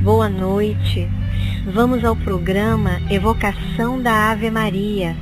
Boa noite. Vamos ao programa Evocação da Ave Maria.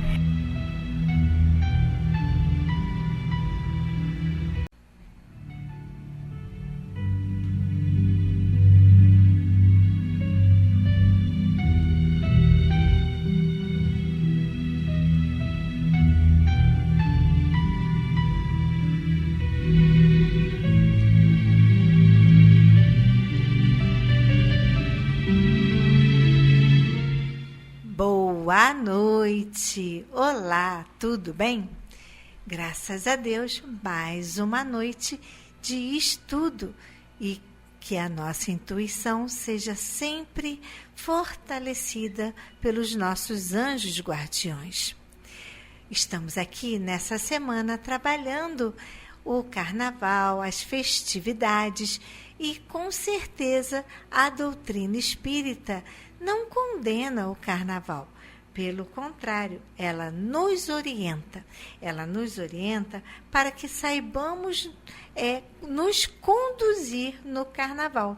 Boa noite! Olá, tudo bem? Graças a Deus, mais uma noite de estudo e que a nossa intuição seja sempre fortalecida pelos nossos anjos guardiões. Estamos aqui nessa semana trabalhando o carnaval, as festividades e com certeza a doutrina espírita não condena o carnaval. Pelo contrário, ela nos orienta. Ela nos orienta para que saibamos nos conduzir no carnaval.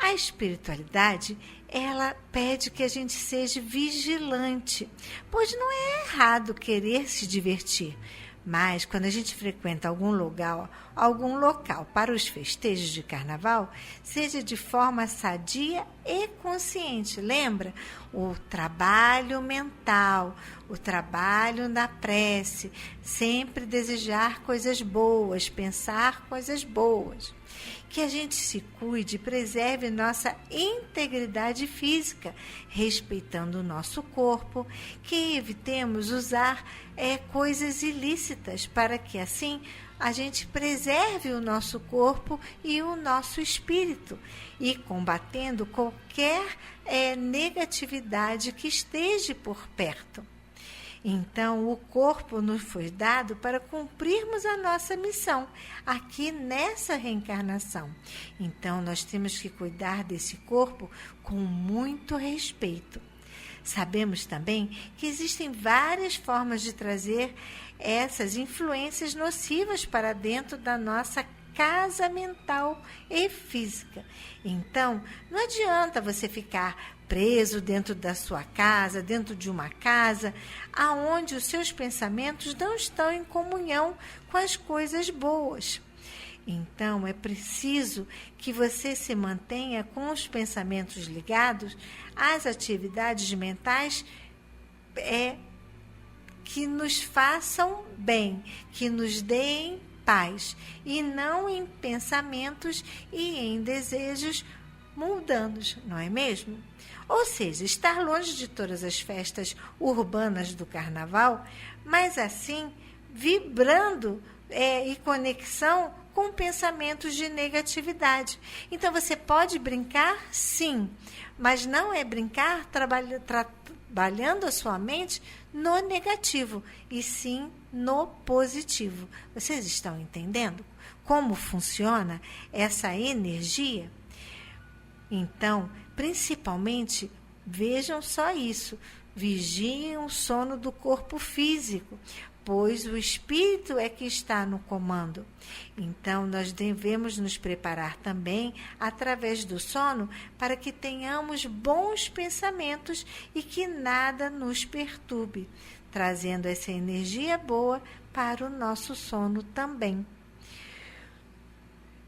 A espiritualidade, ela pede que a gente seja vigilante, pois não é errado querer se divertir. Mas, quando a gente frequenta algum local para os festejos de carnaval, seja de forma sadia e consciente. Lembra? O trabalho mental, o trabalho na prece, sempre desejar coisas boas, pensar coisas boas. Que a gente se cuide e preserve nossa integridade física, respeitando o nosso corpo, que evitemos usar coisas ilícitas, para que assim a gente preserve o nosso corpo e o nosso espírito, e combatendo qualquer negatividade que esteja por perto. Então, o corpo nos foi dado para cumprirmos a nossa missão aqui nessa reencarnação. Então, nós temos que cuidar desse corpo com muito respeito. Sabemos também que existem várias formas de trazer essas influências nocivas para dentro da nossa casa mental e física. Então, não adianta você ficar preso dentro da sua casa, dentro de uma casa, aonde os seus pensamentos não estão em comunhão com as coisas boas. Então, é preciso que você se mantenha com os pensamentos ligados às atividades mentais que nos façam bem, que nos deem paz, e não em pensamentos e em desejos mundanos, não é mesmo? Ou seja, estar longe de todas as festas urbanas do carnaval, mas assim vibrando e conexão com pensamentos de negatividade. Então, você pode brincar, sim, mas não é brincar trabalhando a sua mente no negativo, e sim no positivo. Vocês estão entendendo como funciona essa energia? Então, principalmente, vejam só isso, vigiem o sono do corpo físico, pois o espírito é que está no comando. Então, nós devemos nos preparar também, através do sono, para que tenhamos bons pensamentos e que nada nos perturbe, trazendo essa energia boa para o nosso sono também.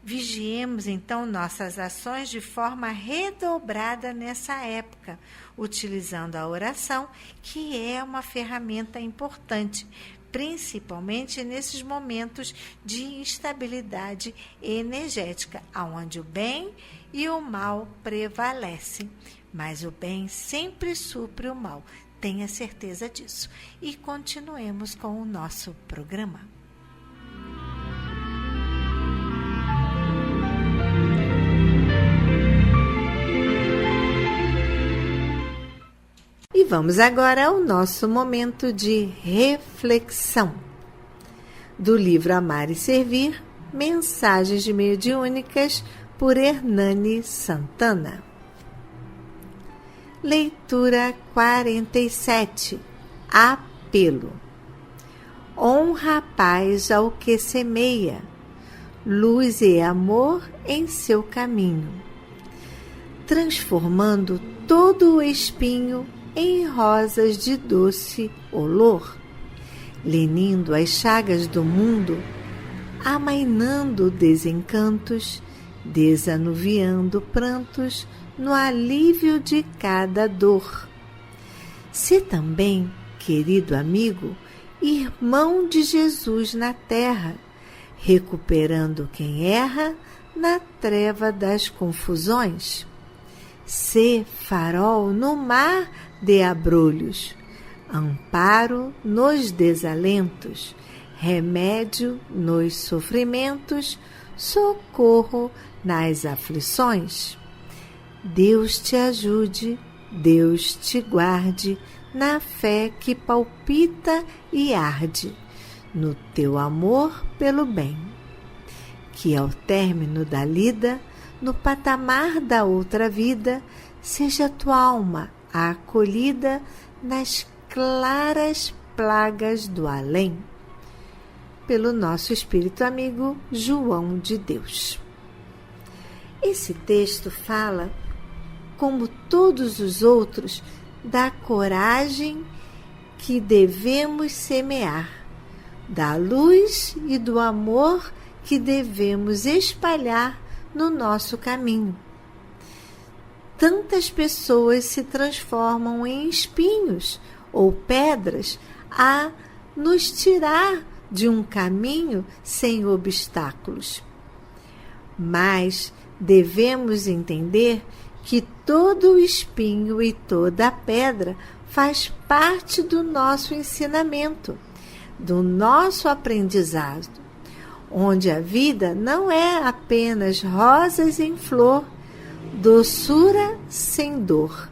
Vigiemos, então, nossas ações de forma redobrada nessa época, utilizando a oração, que é uma ferramenta importante, principalmente nesses momentos de instabilidade energética, onde o bem e o mal prevalecem. Mas o bem sempre supre o mal, tenha certeza disso. E continuemos com o nosso programa. E vamos agora ao nosso momento de reflexão. Do livro Amar e Servir, Mensagens de Mediúnicas, por Hernani Santana. Leitura 47. Apelo. Honra a paz ao que semeia, luz e amor em seu caminho. transformando todo o espinho em rosas de doce olor, lenindo as chagas do mundo, amainando desencantos, desanuviando prantos no alívio de cada dor. Se também, querido amigo, irmão de Jesus na terra, recuperando quem erra na treva das confusões. Sê farol no mar de abrolhos, amparo nos desalentos, remédio nos sofrimentos, socorro nas aflições. Deus te ajude, Deus te guarde, na fé que palpita e arde, no teu amor pelo bem. Que ao término da lida, no patamar da outra vida, seja tua alma acolhida nas claras plagas do além. Pelo nosso espírito amigo João de Deus. Esse texto fala, como todos os outros, da coragem que devemos semear, da luz e do amor que devemos espalhar no nosso caminho. Tantas pessoas se transformam em espinhos ou pedras a nos tirar de um caminho sem obstáculos. Mas devemos entender que todo espinho e toda pedra faz parte do nosso ensinamento, do nosso aprendizado, onde a vida não é apenas rosas em flor, doçura sem dor.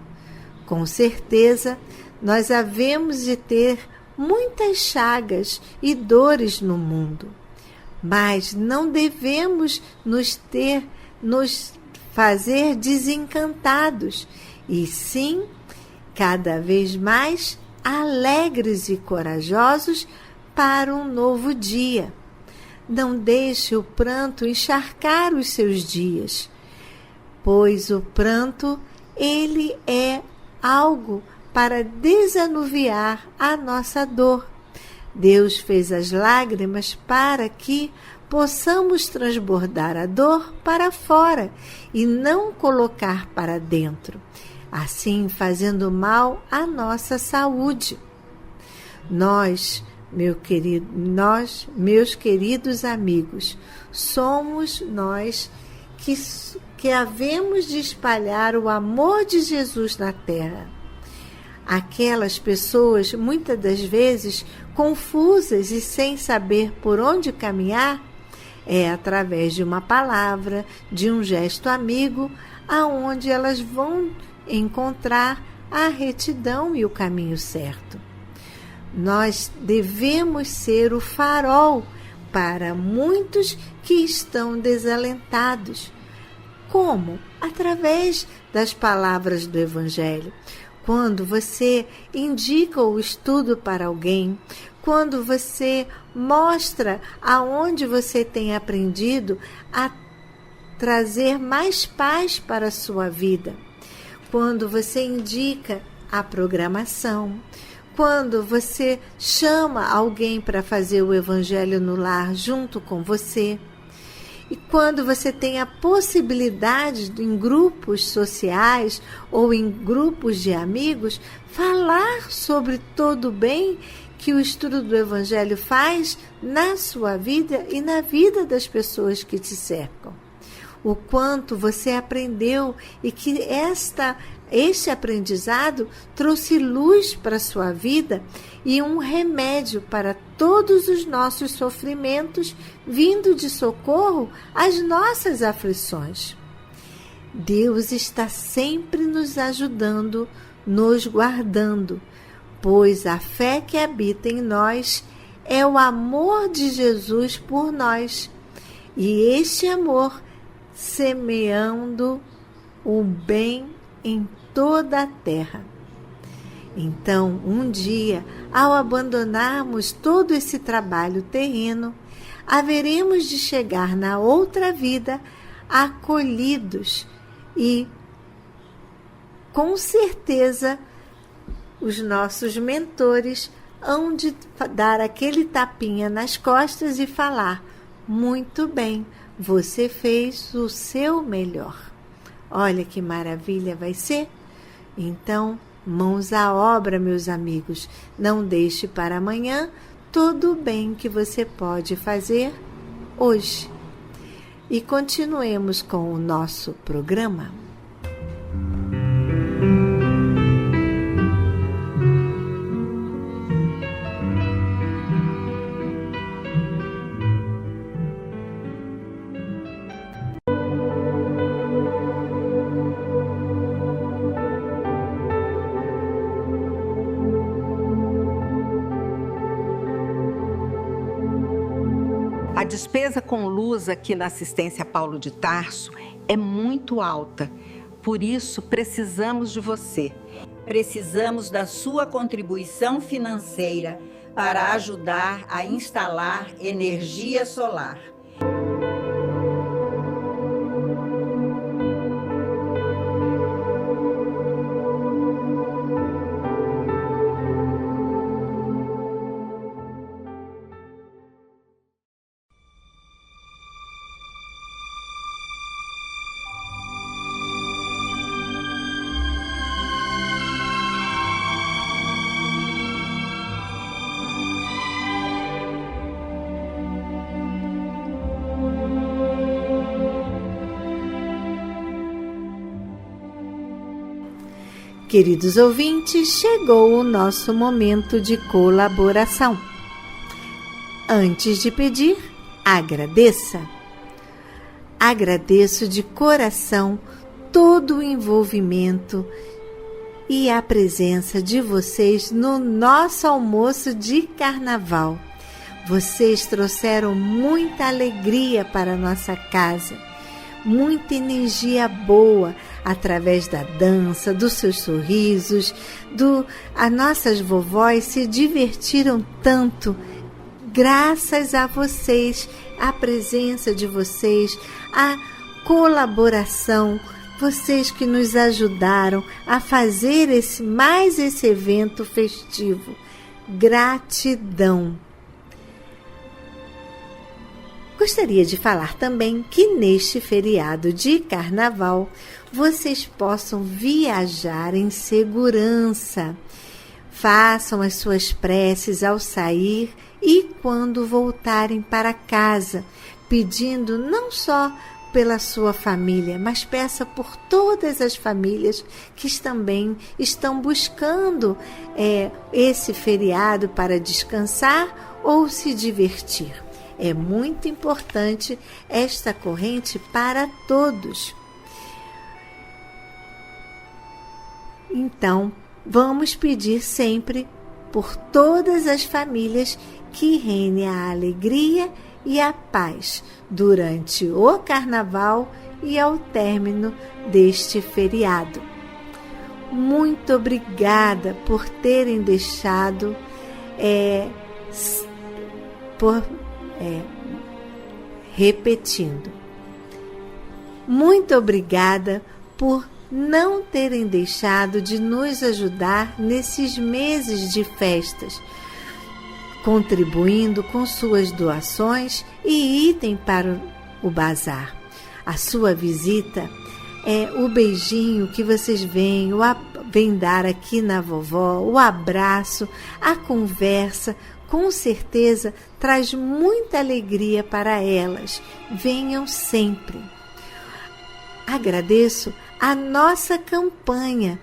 Com certeza, nós havemos de ter muitas chagas e dores no mundo, mas não devemos nos fazer desencantados, e sim, cada vez mais alegres e corajosos para um novo dia. Não deixe o pranto encharcar os seus dias, pois o pranto, ele é algo para desanuviar a nossa dor. Deus fez as lágrimas para que possamos transbordar a dor para fora e não colocar para dentro, assim fazendo mal à nossa saúde. Nós, meus queridos amigos, somos nós que havemos de espalhar o amor de Jesus na terra. Aquelas pessoas, muitas das vezes, confusas e sem saber por onde caminhar, é através de uma palavra, de um gesto amigo, aonde elas vão encontrar a retidão e o caminho certo. Nós devemos ser o farol para muitos que estão desalentados. Como? Através das palavras do Evangelho. Quando você indica o estudo para alguém, quando você mostra aonde você tem aprendido a trazer mais paz para a sua vida, quando você indica a programação, quando você chama alguém para fazer o Evangelho no lar junto com você, e quando você tem a possibilidade, em grupos sociais ou em grupos de amigos, falar sobre todo o bem que o estudo do Evangelho faz na sua vida e na vida das pessoas que te cercam. O quanto você aprendeu e que este aprendizado trouxe luz para a sua vida e um remédio para todos os nossos sofrimentos, vindo de socorro às nossas aflições. Deus está sempre nos ajudando, nos guardando, pois a fé que habita em nós é o amor de Jesus por nós, e este amor semeando o bem em toda a terra. Então, um dia, ao abandonarmos todo esse trabalho terreno, haveremos de chegar na outra vida acolhidos e com certeza os nossos mentores hão de dar aquele tapinha nas costas e falar: muito bem, você fez o seu melhor. Olha que maravilha vai ser. Então, mãos à obra, meus amigos. Não deixe para amanhã todo o bem que você pode fazer hoje. E continuemos com o nosso programa. A despesa com luz aqui na assistência Paulo de Tarso é muito alta. Por isso, precisamos de você. Precisamos da sua contribuição financeira para ajudar a instalar energia solar. Queridos ouvintes, chegou o nosso momento de colaboração. Antes de pedir, agradeça. Agradeço de coração todo o envolvimento e a presença de vocês no nosso almoço de carnaval. Vocês trouxeram muita alegria para a nossa casa, muita energia boa, através da dança, dos seus sorrisos, as nossas vovós se divertiram tanto, graças a vocês, a presença de vocês, a colaboração, vocês que nos ajudaram a fazer esse evento festivo. Gratidão! Gostaria de falar também que neste feriado de carnaval vocês possam viajar em segurança. Façam as suas preces ao sair e quando voltarem para casa, pedindo não só pela sua família, mas peça por todas as famílias que também estão buscando esse feriado para descansar ou se divertir. É muito importante esta corrente para todos. Então, vamos pedir sempre por todas as famílias que reine a alegria e a paz durante o carnaval e ao término deste feriado. Muito obrigada por terem deixado repetindo. Muito obrigada por não terem deixado de nos ajudar nesses meses de festas, contribuindo com suas doações e item para o bazar. A sua visita é o beijinho que vocês vêm dar aqui na vovó, o abraço, a conversa, com certeza traz muita alegria para elas. Venham sempre. Agradeço a nossa campanha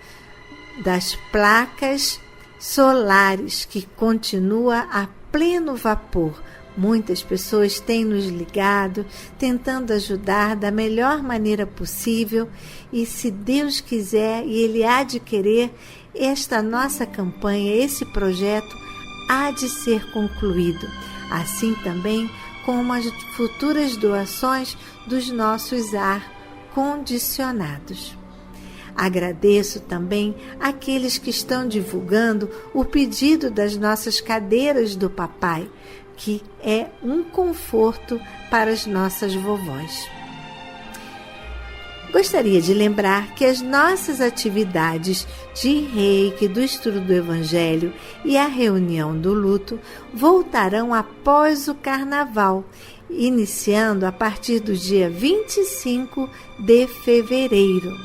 das placas solares, que continua a pleno vapor. Muitas pessoas têm nos ligado, tentando ajudar da melhor maneira possível, e se Deus quiser e Ele há de querer, esta nossa campanha, esse projeto há de ser concluído, assim também como as futuras doações dos nossos ar-condicionados. Agradeço também àqueles que estão divulgando o pedido das nossas cadeiras do papai, que é um conforto para as nossas vovós. Gostaria de lembrar que as nossas atividades de Reiki, do estudo do Evangelho e a reunião do luto voltarão após o Carnaval, iniciando a partir do dia 25 de fevereiro.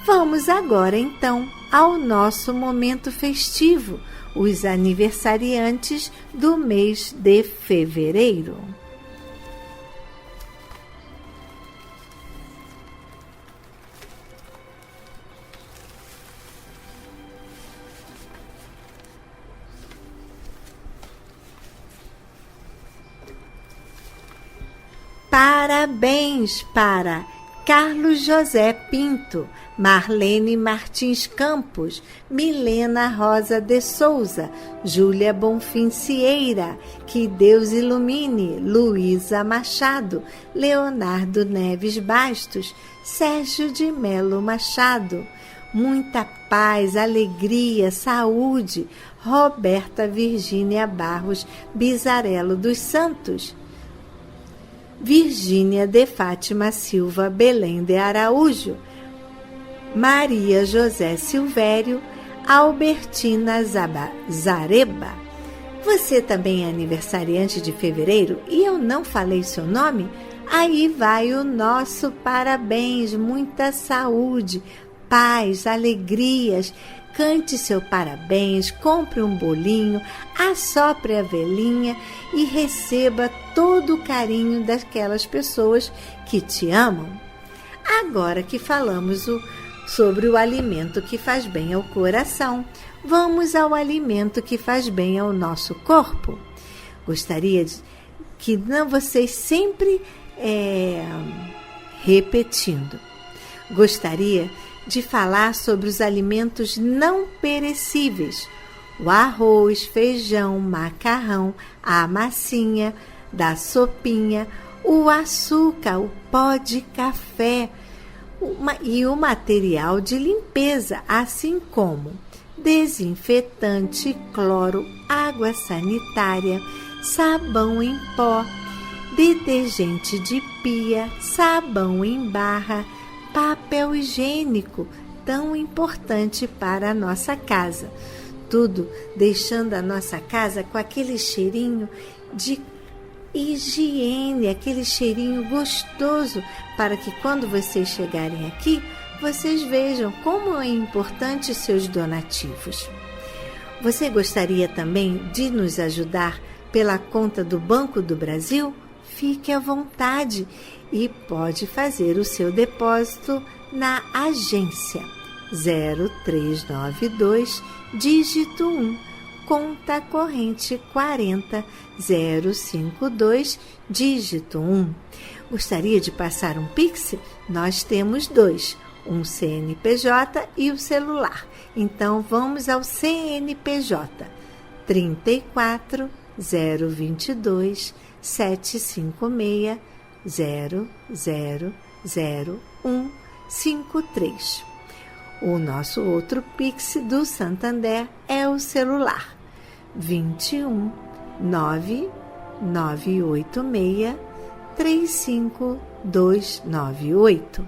Vamos agora, então, ao nosso momento festivo, os aniversariantes do mês de fevereiro. Parabéns para Carlos José Pinto, Marlene Martins Campos, Milena Rosa de Souza, Júlia Bonfim Cieira, que Deus ilumine, Luísa Machado, Leonardo Neves Bastos, Sérgio de Melo Machado. Muita paz, alegria, saúde, Roberta Virgínia Barros Bizarello dos Santos, Virgínia de Fátima Silva Belém de Araújo, Maria José Silvério, Albertina Zareba. Você também é aniversariante de fevereiro e eu não falei seu nome? Aí vai o nosso parabéns, muita saúde, paz, alegrias. Cante seu parabéns, compre um bolinho, assopre a velhinha e receba todo o carinho daquelas pessoas que te amam. Agora que falamos sobre o alimento que faz bem ao coração, vamos ao alimento que faz bem ao nosso corpo. Gostaria que vocês sempre repetindo. Gostaria de falar sobre os alimentos não perecíveis, o arroz, feijão, macarrão, a massinha da sopinha, o açúcar, o pó de café e o material de limpeza, assim como desinfetante, cloro, água sanitária, sabão em pó, detergente de pia, sabão em barra, papel higiênico, tão importante para a nossa casa. Tudo deixando a nossa casa com aquele cheirinho de higiene, aquele cheirinho gostoso, para que quando vocês chegarem aqui, vocês vejam como é importante seus donativos. Você gostaria também de nos ajudar pela conta do Banco do Brasil? Fique à vontade e pode fazer o seu depósito na agência 0392, dígito 1, conta corrente 40052, dígito 1. Gostaria de passar um Pix? Nós temos dois, um CNPJ e o celular. Então vamos ao CNPJ 34 022 756 000153. O nosso outro Pix do Santander é o celular 21 9986 35298.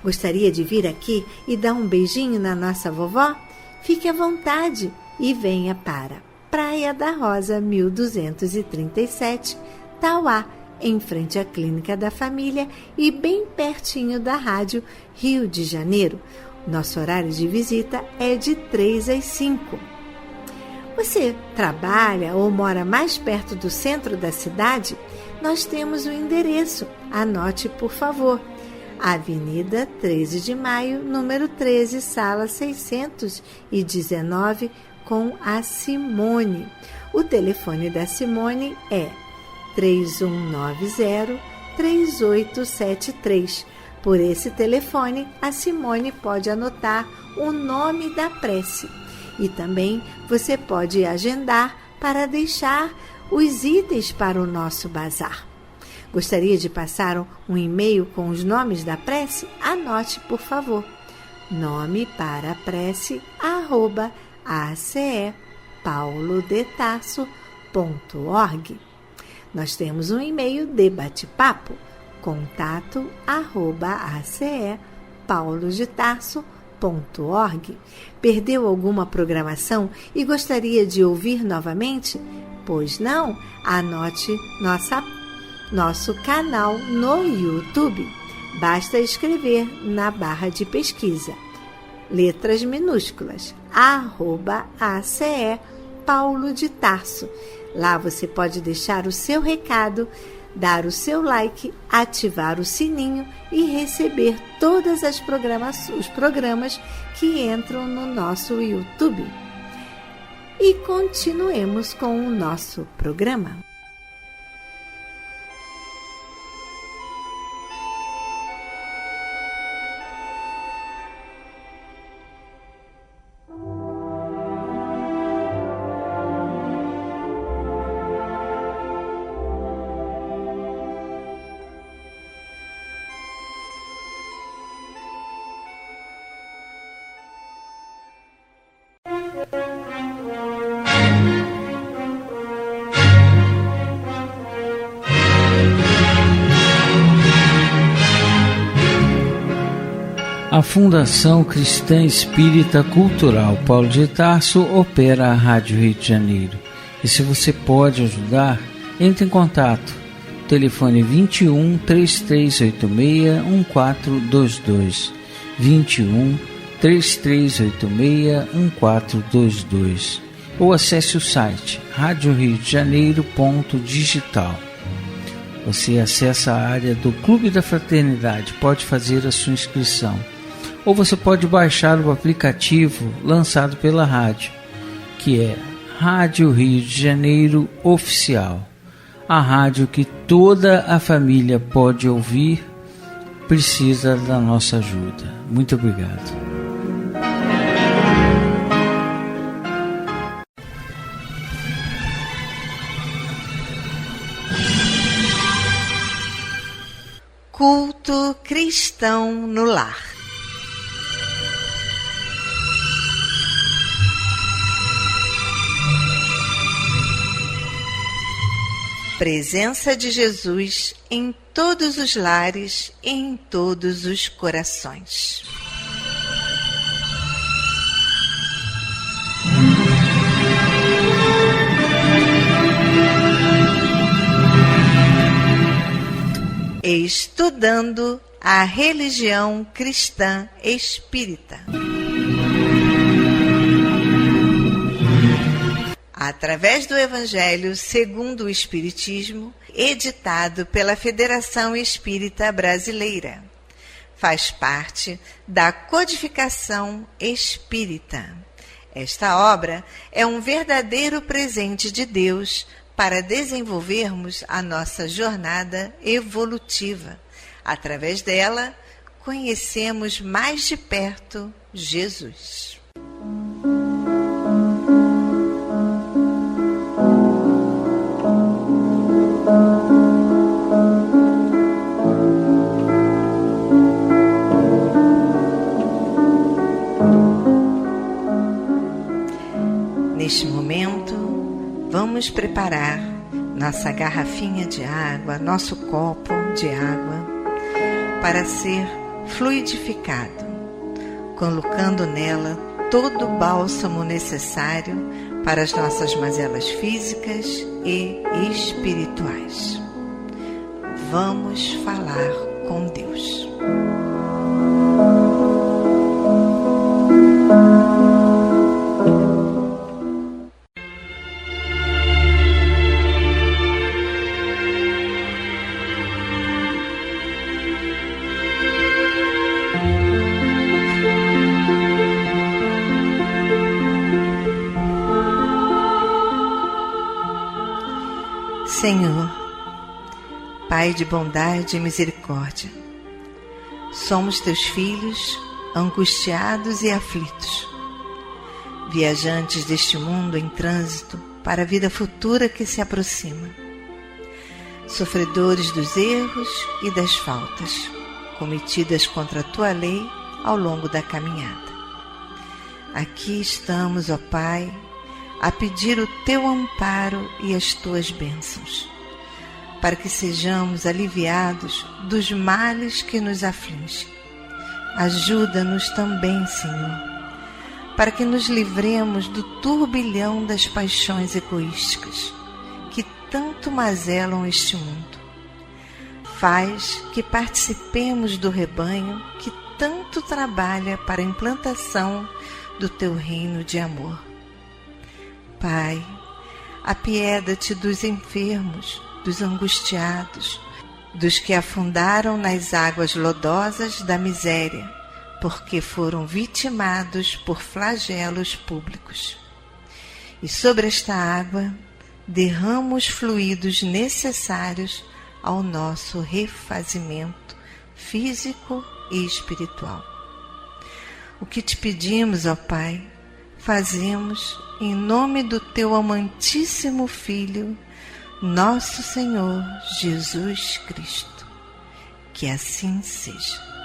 Gostaria de vir aqui e dar um beijinho na nossa vovó? Fique à vontade e venha para Praia da Rosa 1237, Tauá, em frente à Clínica da Família e bem pertinho da Rádio Rio de Janeiro. Nosso horário de visita é de 3 às 5. Você trabalha ou mora mais perto do centro da cidade? Nós temos o endereço. Anote, por favor. Avenida 13 de Maio, número 13, sala 619, com a Simone. O telefone da Simone é 3190-3873. Por esse telefone, a Simone pode anotar o nome da prece. E também você pode agendar para deixar os itens para o nosso bazar. Gostaria de passar um e-mail com os nomes da prece? Anote, por favor. Nome para a prece, @acepaulodetasso.org. Nós temos um e-mail de bate-papo, contato@acepaulodetarso.org. Perdeu alguma programação e gostaria de ouvir novamente? Pois não? Anote nosso canal no YouTube. Basta escrever na barra de pesquisa, letras minúsculas, @ACE Paulo de Tarso. Lá você pode deixar o seu recado, dar o seu like, ativar o sininho e receber todas os programas que entram no nosso YouTube. E continuemos com o nosso programa. A Fundação Cristã Espírita Cultural Paulo de Tarso opera a Rádio Rio de Janeiro. E se você pode ajudar, entre em contato. Telefone 21 3386 1422. 21 3386 1422. Ou acesse o site radioriodejaneiro.digital. Você acessa a área do Clube da Fraternidade, pode fazer a sua inscrição. Ou você pode baixar o aplicativo lançado pela rádio, que é Rádio Rio de Janeiro Oficial. A rádio que toda a família pode ouvir, precisa da nossa ajuda. Muito obrigado. Culto cristão no lar. Presença de Jesus em todos os lares e em todos os corações. Estudando a religião cristã espírita. Através do Evangelho segundo o Espiritismo, editado pela Federação Espírita Brasileira. Faz parte da Codificação Espírita. Esta obra é um verdadeiro presente de Deus para desenvolvermos a nossa jornada evolutiva. Através dela, conhecemos mais de perto Jesus. Neste momento, vamos preparar nossa garrafinha de água, nosso copo de água, para ser fluidificado, colocando nela todo o bálsamo necessário para as nossas mazelas físicas e espirituais. Vamos falar com Deus. Senhor, Pai de bondade e misericórdia, somos teus filhos angustiados e aflitos, viajantes deste mundo em trânsito para a vida futura que se aproxima, sofredores dos erros e das faltas cometidas contra a tua lei ao longo da caminhada. Aqui estamos, ó Pai, a pedir o teu amparo e as tuas bênçãos, para que sejamos aliviados dos males que nos afligem. Ajuda-nos também, Senhor, para que nos livremos do turbilhão das paixões egoísticas que tanto mazelam este mundo. Faz que participemos do rebanho que tanto trabalha para a implantação do Teu reino de amor. Pai, apieda-te dos enfermos, dos angustiados, dos que afundaram nas águas lodosas da miséria, porque foram vitimados por flagelos públicos. E sobre esta água derrama os fluidos necessários ao nosso refazimento físico e espiritual. O que te pedimos, ó Pai, fazemos em nome do Teu amantíssimo Filho, nosso Senhor Jesus Cristo. Que assim seja.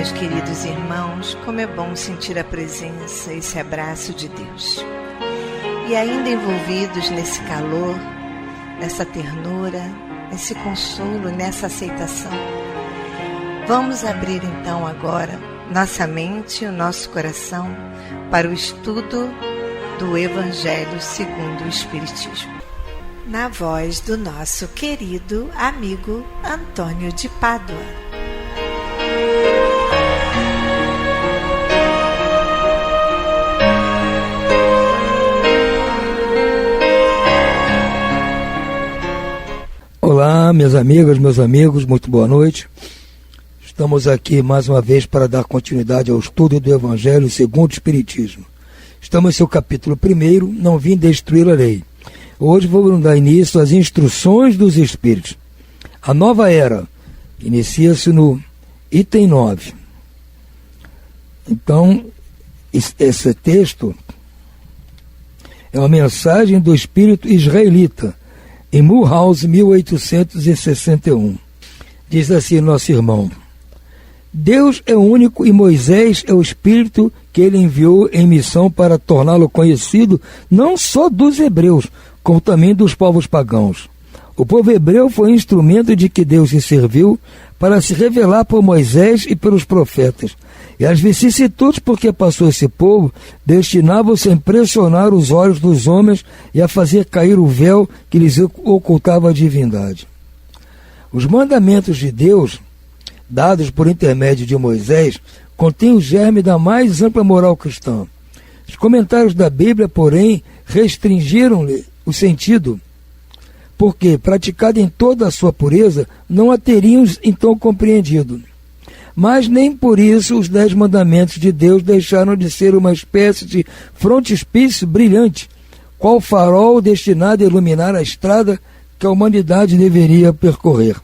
Meus queridos irmãos, como é bom sentir a presença, esse abraço de Deus. E ainda envolvidos nesse calor, nessa ternura, nesse consolo, nessa aceitação, vamos abrir então agora nossa mente e o nosso coração para o estudo do Evangelho segundo o Espiritismo. Na voz do nosso querido amigo Antônio de Pádua. Olá, minhas amigas, meus amigos, muito boa noite. Estamos aqui mais uma vez para dar continuidade ao estudo do Evangelho segundo o Espiritismo. Estamos em seu capítulo 1, não vim destruir a lei. Hoje vamos dar início às instruções dos Espíritos. A nova era inicia-se no item 9. Então, esse texto é uma mensagem do Espírito israelita, em Mulhouse, 1861. Diz assim nosso irmão: Deus é único e Moisés é o Espírito que ele enviou em missão para torná-lo conhecido não só dos hebreus, como também dos povos pagãos. O povo hebreu foi instrumento de que Deus se serviu para se revelar por Moisés e pelos profetas. E as vicissitudes por que passou esse povo destinavam-se a impressionar os olhos dos homens e a fazer cair o véu que lhes ocultava a divindade. Os mandamentos de Deus, dados por intermédio de Moisés, contêm o germe da mais ampla moral cristã. Os comentários da Bíblia, porém, restringiram-lhe o sentido, porque, praticada em toda a sua pureza, não a teriam então compreendido. Mas nem por isso os 10 mandamentos de Deus deixaram de ser uma espécie de frontispício brilhante, qual farol destinado a iluminar a estrada que a humanidade deveria percorrer.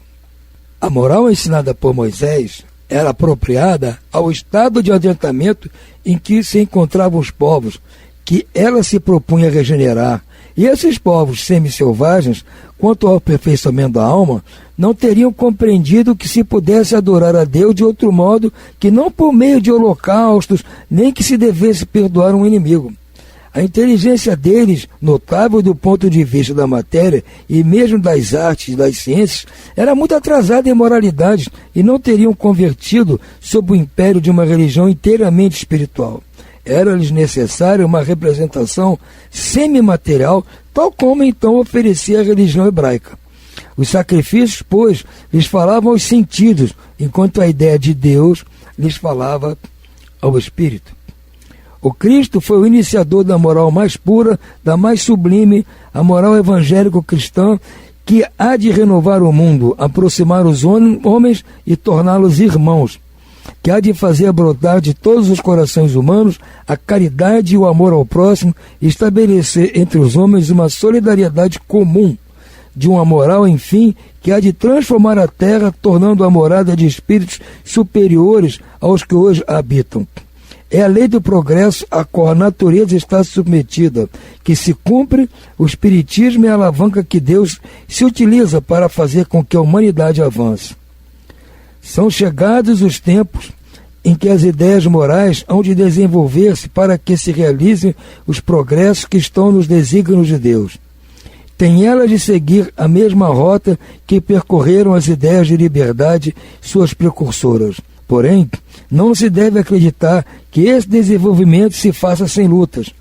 A moral ensinada por Moisés era apropriada ao estado de adiantamento em que se encontravam os povos, que ela se propunha a regenerar. E esses povos semi-selvagens, quanto ao aperfeiçoamento da alma, não teriam compreendido que se pudesse adorar a Deus de outro modo que não por meio de holocaustos, nem que se devesse perdoar um inimigo. A inteligência deles, notável do ponto de vista da matéria e mesmo das artes e das ciências, era muito atrasada em moralidades e não teriam convertido sob o império de uma religião inteiramente espiritual. Era-lhes necessária uma representação semimaterial, tal como então oferecia a religião hebraica. Os sacrifícios, pois, lhes falavam aos sentidos, enquanto a ideia de Deus lhes falava ao espírito. O Cristo foi o iniciador da moral mais pura, da mais sublime, a moral evangélico-cristã, que há de renovar o mundo, aproximar os homens e torná-los irmãos, que há de fazer brotar de todos os corações humanos a caridade e o amor ao próximo e estabelecer entre os homens uma solidariedade comum, de uma moral, enfim, que há de transformar a terra, tornando a morada de espíritos superiores aos que hoje a habitam. É a lei do progresso a qual a natureza está submetida, que se cumpre. O espiritismo é a alavanca que Deus se utiliza para fazer com que a humanidade avance. São chegados os tempos em que as ideias morais hão de desenvolver-se para que se realizem os progressos que estão nos desígnios de Deus. Tem ela de seguir a mesma rota que percorreram as ideias de liberdade, suas precursoras. Porém, não se deve acreditar que esse desenvolvimento se faça sem lutas.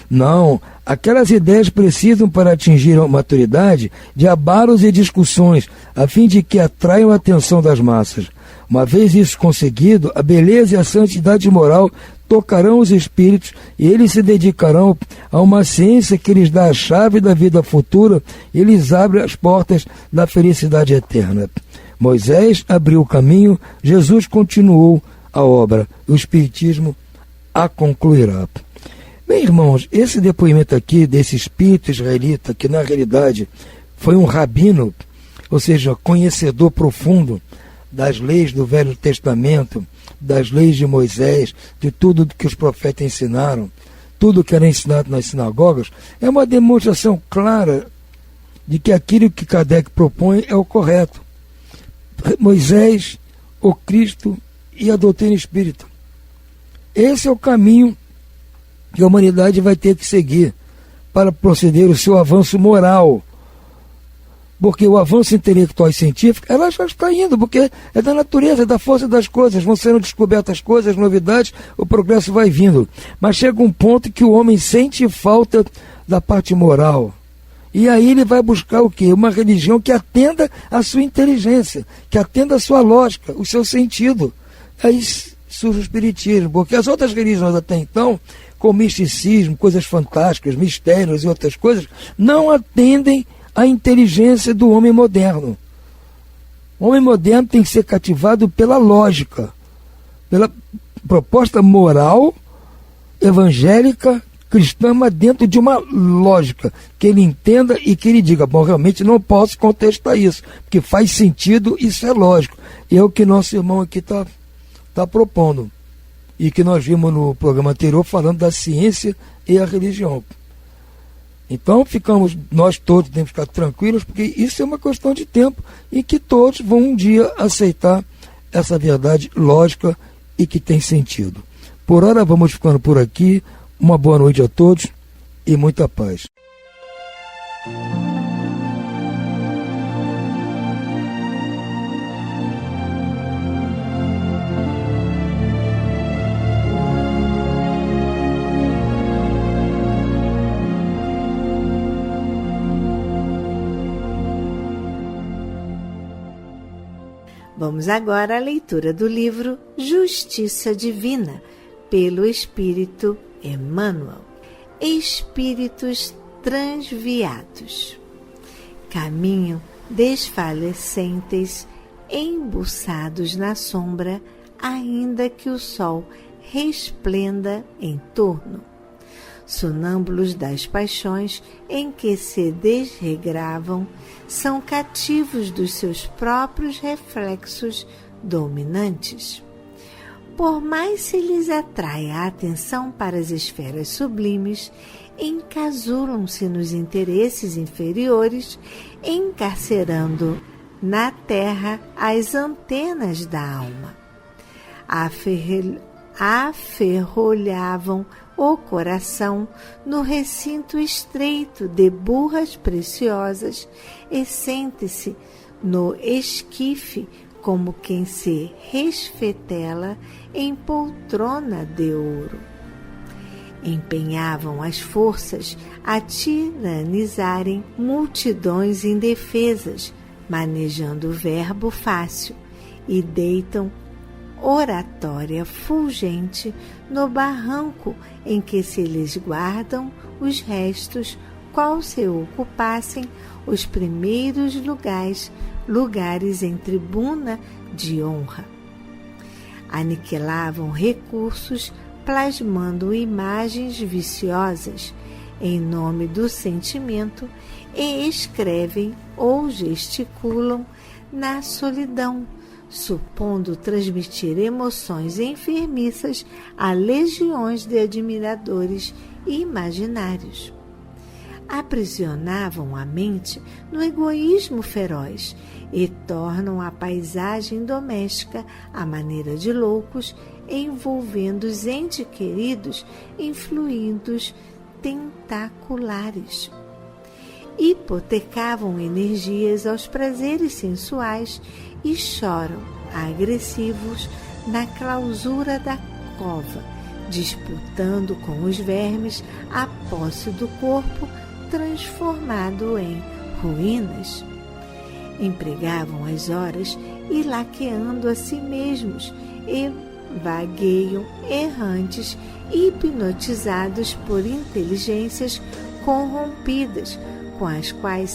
Não, aquelas ideias precisam, para atingir a maturidade, de abalos e discussões, a fim de que atraiam a atenção das massas. Uma vez isso conseguido, a beleza e a santidade moral tocarão os espíritos e eles se dedicarão a uma ciência que lhes dá a chave da vida futura e lhes abre as portas da felicidade eterna. Moisés abriu o caminho, Jesus continuou a obra, o Espiritismo a concluirá. Bem, irmãos, esse depoimento aqui desse espírito israelita, que na realidade foi um rabino, ou seja, conhecedor profundo das leis do Velho Testamento, das leis de Moisés, de tudo que os profetas ensinaram, tudo que era ensinado nas sinagogas, é uma demonstração clara de que aquilo que Kardec propõe é o correto. Moisés, o Cristo e a doutrina espírita. Esse é o caminho que a humanidade vai ter que seguir para proceder o seu avanço moral. Porque o avanço intelectual e científico, ela já está indo, porque é da natureza, é da força das coisas, vão sendo descobertas coisas, novidades, o progresso vai vindo. Mas chega um ponto que o homem sente falta da parte moral. E aí ele vai buscar o quê? Uma religião que atenda à sua inteligência, que atenda à sua lógica, o seu sentido. Aí surge o espiritismo, porque as outras religiões até então, com misticismo, coisas fantásticas, mistérios e outras coisas, não atendem à inteligência do homem moderno. O homem moderno tem que ser cativado pela lógica, pela proposta moral, evangélica, cristã, mas dentro de uma lógica, que ele entenda e que ele diga, bom, realmente não posso contestar isso, porque faz sentido, isso é lógico. E é o que nosso irmão aqui está propondo. E que nós vimos no programa anterior falando da ciência e a religião. Então nós todos temos que ficar tranquilos, porque isso é uma questão de tempo e que todos vão um dia aceitar essa verdade lógica e que tem sentido. Por hora vamos ficando por aqui. Uma boa noite a todos e muita paz. Vamos agora à leitura do livro Justiça Divina, pelo Espírito Emmanuel. Espíritos transviados. Caminho desfalecentes, embuçados na sombra, ainda que o sol resplenda em torno. Sonâmbulos das paixões em que se desregravam, são cativos dos seus próprios reflexos dominantes. Por mais se lhes atrai a atenção para as esferas sublimes, encasulam-se nos interesses inferiores, encarcerando na terra as antenas da alma. Aferrolhavam o coração no recinto estreito de burras preciosas e sente-se no esquife como quem se resfetela em poltrona de ouro. Empenhavam as forças a tiranizarem multidões indefesas, manejando o verbo fácil, e deitam oratória fulgente no barranco em que se lhes guardam os restos, qual se ocupassem os primeiros lugares em tribuna de honra. Aniquilavam recursos, plasmando imagens viciosas em nome do sentimento e escrevem ou gesticulam na solidão, supondo transmitir emoções enfermiças a legiões de admiradores imaginários. Aprisionavam a mente no egoísmo feroz e tornam a paisagem doméstica à maneira de loucos, envolvendo os entes queridos em fluidos tentaculares. Hipotecavam energias aos prazeres sensuais e choram, agressivos, na clausura da cova, disputando com os vermes a posse do corpo transformado em ruínas. Empregavam as horas ilaqueando a si mesmos e vagueiam errantes, hipnotizados por inteligências corrompidas, com as quais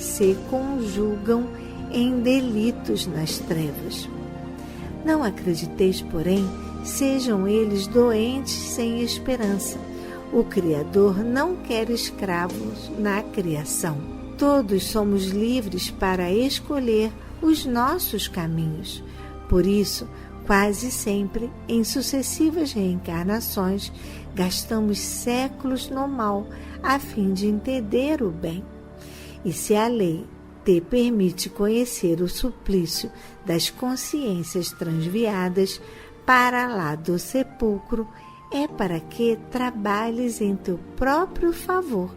se conjugam em delitos nas trevas. Não acrediteis, porém, sejam eles doentes sem esperança. O Criador não quer escravos na criação. Todos somos livres para escolher os nossos caminhos. Por isso, quase sempre, em sucessivas reencarnações, gastamos séculos no mal a fim de entender o bem. E se a lei te permite conhecer o suplício das consciências transviadas para lá do sepulcro, é para que trabalhes em teu próprio favor.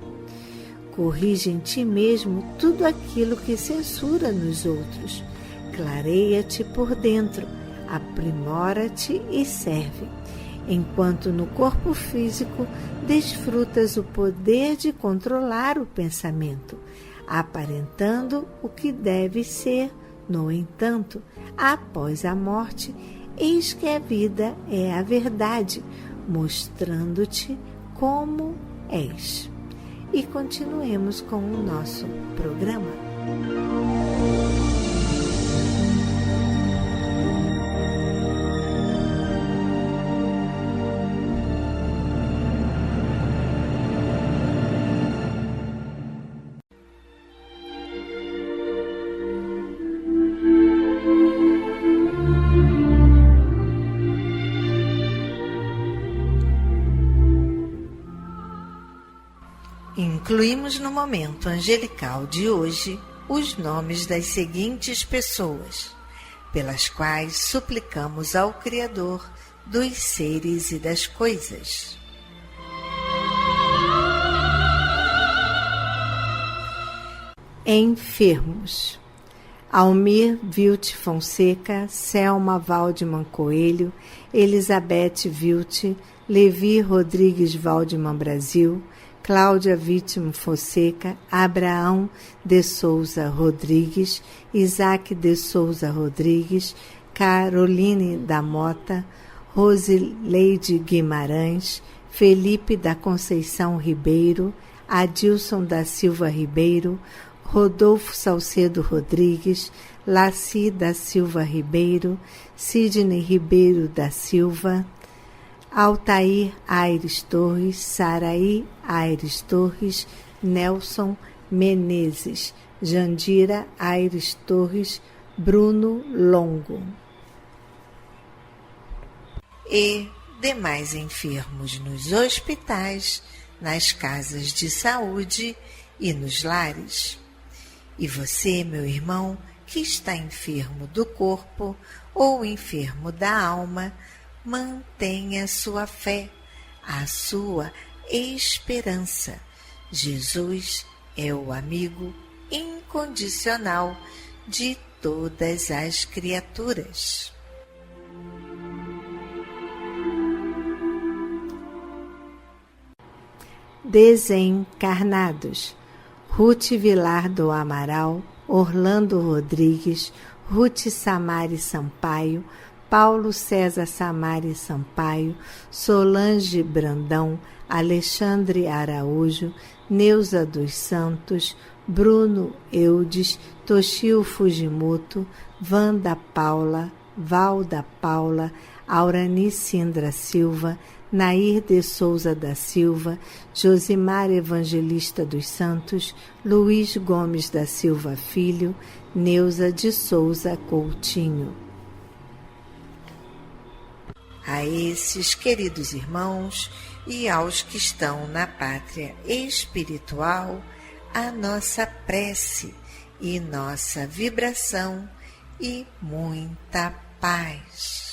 Corrige em ti mesmo tudo aquilo que censura nos outros. Clareia-te por dentro, aprimora-te e serve. Enquanto no corpo físico desfrutas o poder de controlar o pensamento, aparentando o que deve ser. No entanto, após a morte, eis que a vida é a verdade, mostrando-te como és. E continuemos com o nosso programa. Incluímos no momento angelical de hoje os nomes das seguintes pessoas, pelas quais suplicamos ao Criador dos seres e das coisas. Enfermos: Almir Vilte Fonseca, Selma Waldman Coelho, Elizabeth Vilte, Levi Rodrigues Waldman Brasil, Cláudia Vítima Fonseca, Abraão de Souza Rodrigues, Isaac de Souza Rodrigues, Caroline da Mota, Rosileide Guimarães, Felipe da Conceição Ribeiro, Adilson da Silva Ribeiro, Rodolfo Salcedo Rodrigues, Laci da Silva Ribeiro, Sidney Ribeiro da Silva, Altair Aires Torres, Saraí Aires Torres, Nelson Menezes, Jandira Aires Torres, Bruno Longo. E demais enfermos nos hospitais, nas casas de saúde e nos lares. E você, meu irmão, que está enfermo do corpo ou enfermo da alma, mantenha sua fé, a sua esperança. Jesus é o amigo incondicional de todas as criaturas. Desencarnados: Ruth Vilar do Amaral, Orlando Rodrigues, Ruth Samari Sampaio, Paulo César Samari Sampaio, Solange Brandão, Alexandre Araújo, Neuza dos Santos, Bruno Eudes, Toshio Fujimoto, Wanda Paula, Valda Paula, Aurani Sindra Silva, Nair de Souza da Silva, Josimar Evangelista dos Santos, Luiz Gomes da Silva Filho, Neuza de Souza Coutinho. A esses queridos irmãos e aos que estão na pátria espiritual, a nossa prece e nossa vibração e muita paz.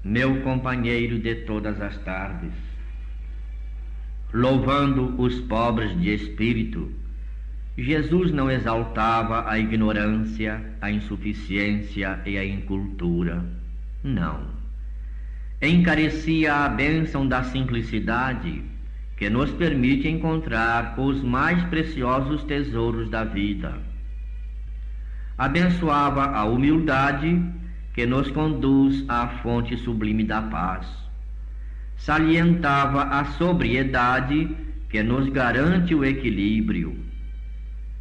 Meu companheiro de todas as tardes, louvando os pobres de espírito, Jesus não exaltava a ignorância, a insuficiência e a incultura. Não. Encarecia a bênção da simplicidade, que nos permite encontrar os mais preciosos tesouros da vida. Abençoava a humildade, que nos conduz à fonte sublime da paz. Salientava a sobriedade, que nos garante o equilíbrio.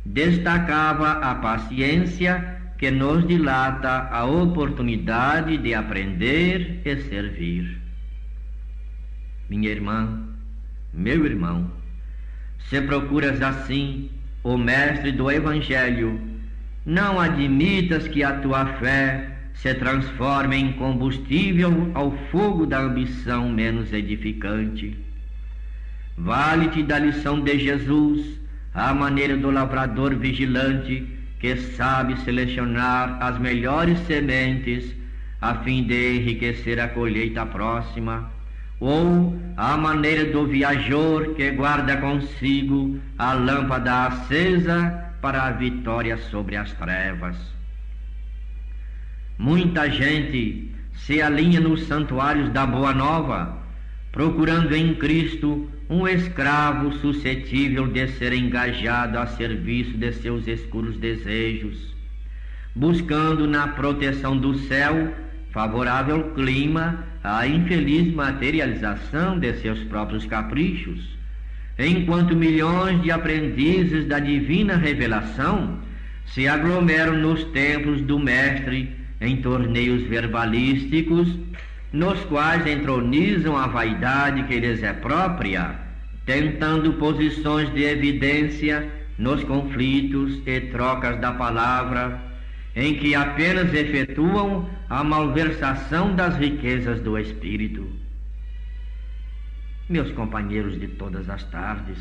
Destacava a paciência, que nos dilata a oportunidade de aprender e servir. Minha irmã, meu irmão, se procuras assim o mestre do Evangelho, não admitas que a tua fé se transforme em combustível ao fogo da ambição menos edificante. Vale-te da lição de Jesus, à maneira do lavrador vigilante, que sabe selecionar as melhores sementes a fim de enriquecer a colheita próxima, ou à maneira do viajor que guarda consigo a lâmpada acesa para a vitória sobre as trevas. Muita gente se alinha nos santuários da Boa Nova, procurando em Cristo um escravo suscetível de ser engajado a serviço de seus escuros desejos, buscando na proteção do céu favorável clima à infeliz materialização de seus próprios caprichos, enquanto milhões de aprendizes da divina revelação se aglomeram nos templos do Mestre em torneios verbalísticos, nos quais entronizam a vaidade que lhes é própria, tentando posições de evidência nos conflitos e trocas da palavra, em que apenas efetuam a malversação das riquezas do espírito. Meus companheiros de todas as tardes,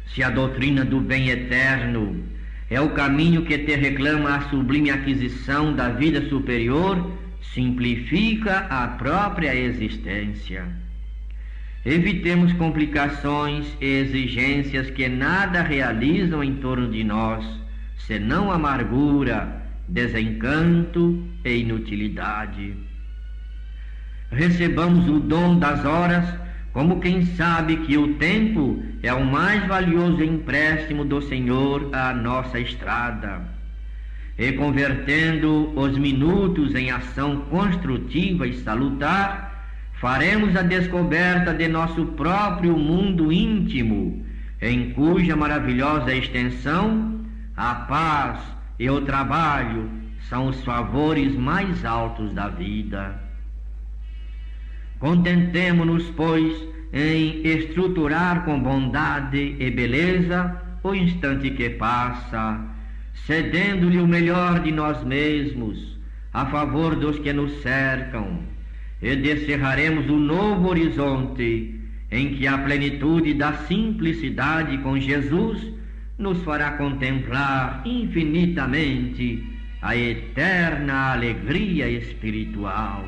se a doutrina do bem eterno é o caminho que te reclama a sublime aquisição da vida superior, simplifica a própria existência. Evitemos complicações e exigências que nada realizam em torno de nós, senão amargura, desencanto e inutilidade. Recebamos o dom das horas como quem sabe que o tempo é o mais valioso empréstimo do Senhor à nossa estrada. e convertendo os minutos em ação construtiva e salutar, faremos a descoberta de nosso próprio mundo íntimo, em cuja maravilhosa extensão a paz e o trabalho são os favores mais altos da vida. Contentemo-nos, pois, em estruturar com bondade e beleza o instante que passa, cedendo-lhe o melhor de nós mesmos a favor dos que nos cercam, e descerraremos o novo horizonte em que a plenitude da simplicidade com Jesus nos fará contemplar infinitamente a eterna alegria espiritual.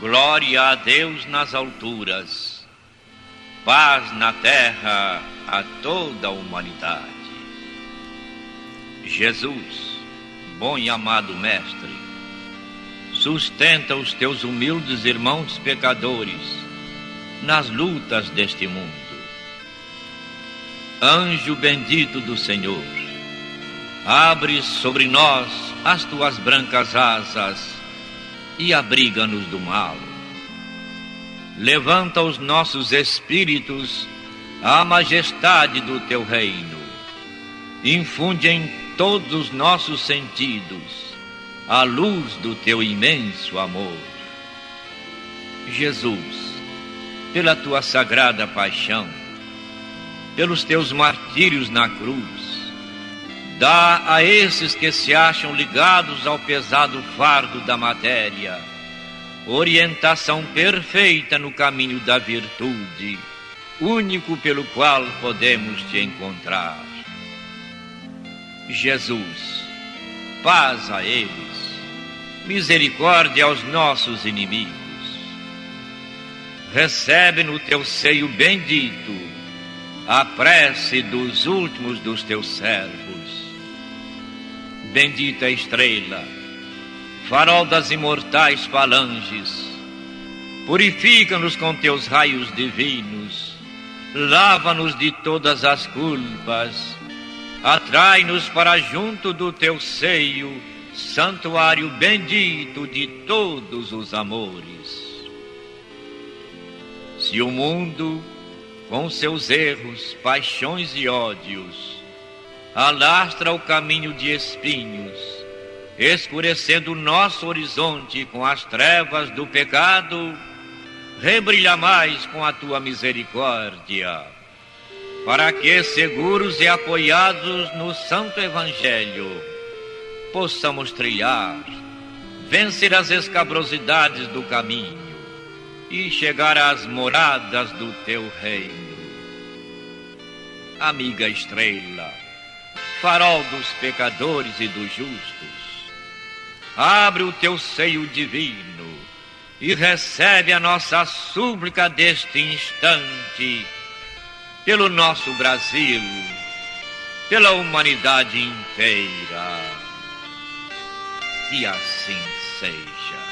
Glória a Deus nas alturas, paz na terra a toda a humanidade. Jesus, bom e amado Mestre, sustenta os teus humildes irmãos pecadores nas lutas deste mundo. Anjo bendito do Senhor, abre sobre nós as tuas brancas asas e abriga-nos do mal. Levanta os nossos espíritos à majestade do teu reino. Infunde em todos os nossos sentidos a luz do teu imenso amor. Jesus, pela tua sagrada paixão, pelos teus martírios na cruz, dá a esses que se acham ligados ao pesado fardo da matéria orientação perfeita no caminho da virtude, único pelo qual podemos te encontrar. Jesus, paz a eles, misericórdia aos nossos inimigos. Recebe no teu seio bendito a prece dos últimos dos teus servos. Bendita estrela, farol das imortais falanges, purifica-nos com teus raios divinos, lava-nos de todas as culpas, atrai-nos para junto do teu seio, santuário bendito de todos os amores. Se o mundo, com seus erros, paixões e ódios, alastra o caminho de espinhos, escurecendo o nosso horizonte com as trevas do pecado, rebrilha mais com a tua misericórdia, para que, seguros e apoiados no Santo Evangelho, possamos trilhar, vencer as escabrosidades do caminho e chegar às moradas do teu reino. Amiga estrela, farol dos pecadores e dos justos, abre o teu seio divino e recebe a nossa súplica deste instante pelo nosso Brasil, pela humanidade inteira. Que assim seja.